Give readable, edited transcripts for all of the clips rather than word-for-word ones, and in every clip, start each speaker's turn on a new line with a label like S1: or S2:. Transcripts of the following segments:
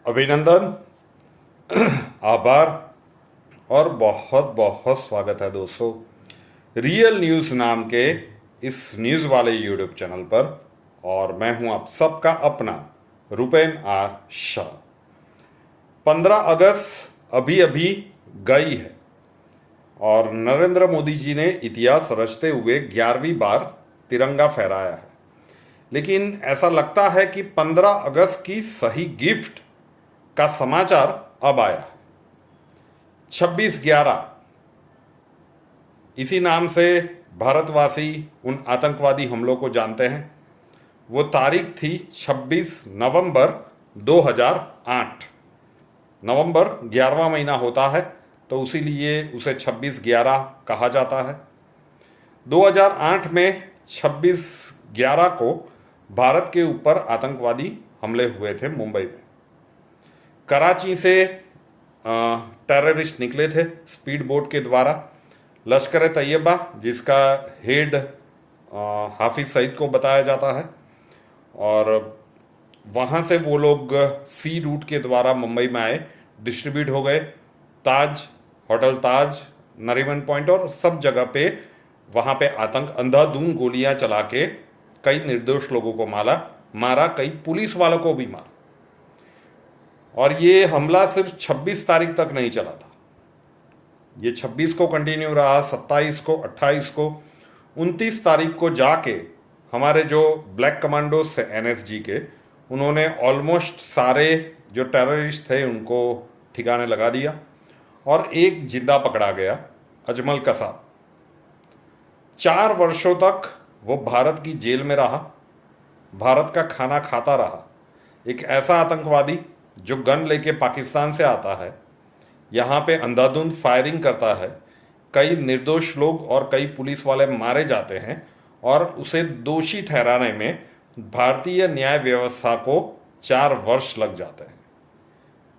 S1: अभिनंदन, आभार और बहुत बहुत स्वागत है दोस्तों रियल न्यूज़ नाम के इस न्यूज़ वाले यूट्यूब चैनल पर। और मैं हूं आप सबका अपना रुपेन आर शाह। 15 अगस्त अभी अभी गई है और नरेंद्र मोदी जी ने इतिहास रचते हुए 11वीं बार तिरंगा फहराया है। लेकिन ऐसा लगता है कि 15 अगस्त की सही गिफ्ट का समाचार अब आया है। 26/11 इसी नाम से भारतवासी उन आतंकवादी हमलों को जानते हैं। वो तारीख थी 26 नवंबर 2008। नवंबर 11वां महीना होता है तो उसीलिए उसे 26/11 कहा जाता है। 2008 में 26/11 को भारत के ऊपर आतंकवादी हमले हुए थे मुंबई में। कराची से टेररिस्ट निकले थे स्पीड बोट के द्वारा। लश्कर तैयबा, जिसका हेड हाफिज सईद को बताया जाता है, और वहाँ से वो लोग सी रूट के द्वारा मुंबई में आए, डिस्ट्रीब्यूट हो गए। ताज, होटल ताज, नरीमन पॉइंट और सब जगह पे वहाँ पे आतंक अंधाधुंध गोलियां चला के कई निर्दोष लोगों को मारा, कई पुलिस वालों को भी मारा। और ये हमला सिर्फ 26 तारीख तक नहीं चला था, ये 26 को कंटिन्यू रहा, 27 को, 28 को, 29 तारीख को जाके हमारे जो ब्लैक कमांडोज थे एनएसजी के, उन्होंने ऑलमोस्ट सारे जो टेररिस्ट थे उनको ठिकाने लगा दिया और एक जिंदा पकड़ा गया, अजमल कसाब। 4 वर्षों तक वो भारत की जेल में रहा, भारत का खाना खाता रहा। एक ऐसा आतंकवादी जो गन लेके पाकिस्तान से आता है, यहाँ पे अंधाधुंध फायरिंग करता है, कई निर्दोष लोग और कई पुलिस वाले मारे जाते हैं और उसे दोषी ठहराने में भारतीय न्याय व्यवस्था को 4 वर्ष लग जाते हैं।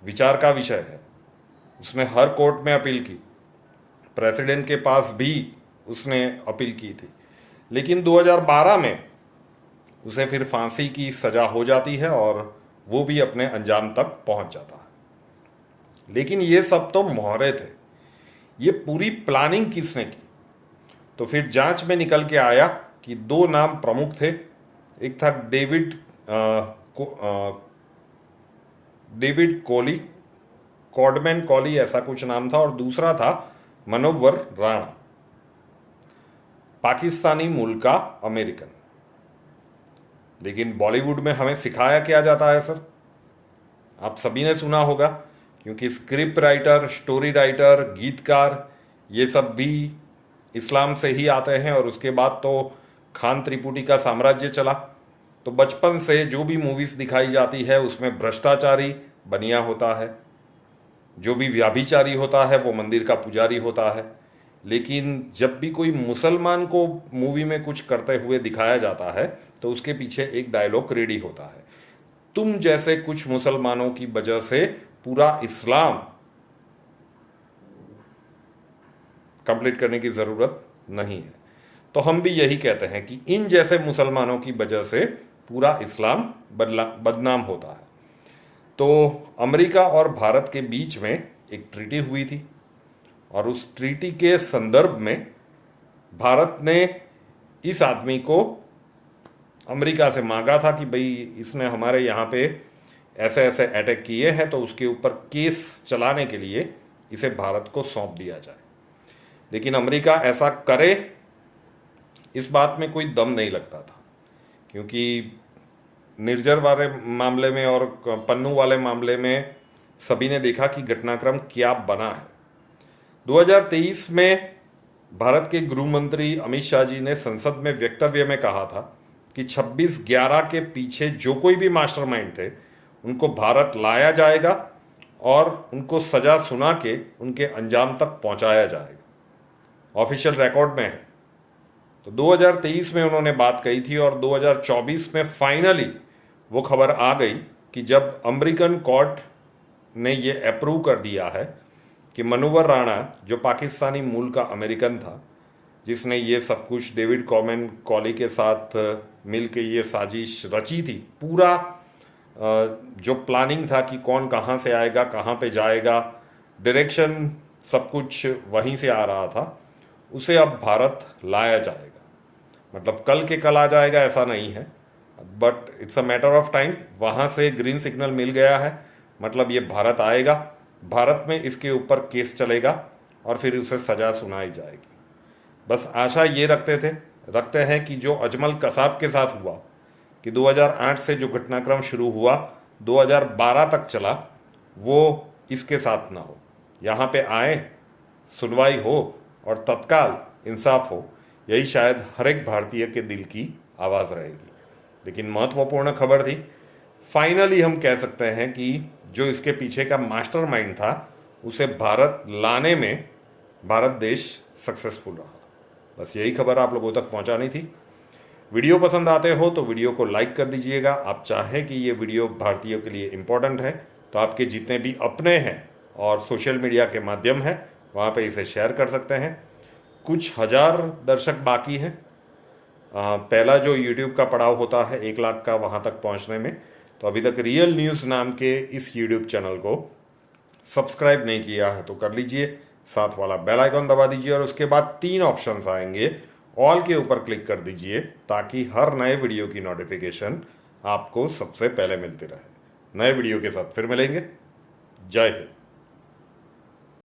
S1: विचार का विषय है। उसने हर कोर्ट में अपील की, प्रेसिडेंट के पास भी उसने अपील की थी, लेकिन 2012 में उसे फिर फांसी की सजा हो जाती है और वो भी अपने अंजाम तक पहुंच जाता है। लेकिन ये सब तो मोहरे थे, ये पूरी प्लानिंग किसने की? तो फिर जांच में निकल के आया कि 2 नाम प्रमुख थे। एक था डेविड कॉली, कॉडमैन कॉली ऐसा कुछ नाम था, और दूसरा था मनोवर राणा, पाकिस्तानी मूल का अमेरिकन। लेकिन बॉलीवुड में हमें सिखाया क्या जाता है सर? आप सभी ने सुना होगा, क्योंकि स्क्रिप्ट राइटर, स्टोरी राइटर, गीतकार, ये सब भी इस्लाम से ही आते हैं। और उसके बाद तो खान त्रिपुटी का साम्राज्य चला। तो बचपन से जो भी मूवीज दिखाई जाती है उसमें भ्रष्टाचारी बनिया होता है, जो भी व्याभिचारी होता है वो मंदिर का पुजारी होता है। लेकिन जब भी कोई मुसलमान को मूवी में कुछ करते हुए दिखाया जाता है तो उसके पीछे एक डायलॉग रेडी होता है, तुम जैसे कुछ मुसलमानों की वजह से पूरा इस्लाम कंप्लीट करने की जरूरत नहीं है। तो हम भी यही कहते हैं कि इन जैसे मुसलमानों की वजह से पूरा इस्लाम बदनाम होता है। तो अमेरिका और भारत के बीच में एक ट्रीटी हुई थी और उस ट्रीटी के संदर्भ में भारत ने इस आदमी को अमेरिका से मांगा था कि भाई इसने हमारे यहाँ पे ऐसे ऐसे अटैक किए हैं, तो उसके ऊपर केस चलाने के लिए इसे भारत को सौंप दिया जाए। लेकिन अमेरिका ऐसा करे इस बात में कोई दम नहीं लगता था, क्योंकि निर्जर वाले मामले में और पन्नू वाले मामले में सभी ने देखा कि घटनाक्रम क्या बना है। 2023 में भारत के गृह मंत्री अमित शाह जी ने संसद में वक्तव्य में कहा था कि 26/11 के पीछे जो कोई भी मास्टरमाइंड थे उनको भारत लाया जाएगा और उनको सजा सुना के उनके अंजाम तक पहुंचाया जाएगा। ऑफिशियल रिकॉर्ड में है। तो 2023 में उन्होंने बात कही थी और 2024 में फाइनली वो खबर आ गई कि जब अमेरिकन कोर्ट ने ये अप्रूव कर दिया है कि मनोवर राणा, जो पाकिस्तानी मूल का अमेरिकन था, जिसने ये सब कुछ डेविड कॉमेन कॉली के साथ मिल के ये साजिश रची थी, पूरा जो प्लानिंग था कि कौन कहाँ से आएगा, कहाँ पे जाएगा, डायरेक्शन सब कुछ वहीं से आ रहा था, उसे अब भारत लाया जाएगा। मतलब कल के कल आ जाएगा ऐसा नहीं है, but it's a matter of time. वहाँ से ग्रीन सिग्नल मिल गया है, मतलब ये भारत आएगा, भारत में इसके ऊपर केस चलेगा और फिर उसे सज़ा सुनाई जाएगी। बस आशा ये रखते हैं कि जो अजमल कसाब के साथ हुआ, कि 2008 से जो घटनाक्रम शुरू हुआ 2012 तक चला, वो इसके साथ ना हो। यहाँ पे आए, सुनवाई हो और तत्काल इंसाफ हो, यही शायद हर एक भारतीय के दिल की आवाज़ रहेगी। लेकिन महत्वपूर्ण खबर थी, फाइनली हम कह सकते हैं कि जो इसके पीछे का मास्टरमाइंड था, उसे भारत लाने में भारत देश सक्सेसफुल रहा। बस यही खबर आप लोगों तक पहुंचानी थी। वीडियो पसंद आते हो तो वीडियो को लाइक कर दीजिएगा। आप चाहें कि ये वीडियो भारतीयों के लिए इम्पोर्टेंट है तो आपके जितने भी अपने हैं और सोशल मीडिया के माध्यम है, वहाँ पे इसे शेयर कर सकते हैं। कुछ हज़ार दर्शक बाकी हैं। पहला जो यूट्यूब का पड़ाव होता है 1 लाख का, वहाँ तक पहुँचने में, तो अभी तक रियल न्यूज़ नाम के इस यूट्यूब चैनल को सब्सक्राइब नहीं किया है तो कर लीजिए, साथ वाला बेल आइकन दबा दीजिए और उसके बाद 3 ऑप्शंस आएंगे, ऑल के ऊपर क्लिक कर दीजिए ताकि हर नए वीडियो की नोटिफिकेशन आपको सबसे पहले मिलती रहे। नए वीडियो के साथ फिर मिलेंगे। जय हिंद।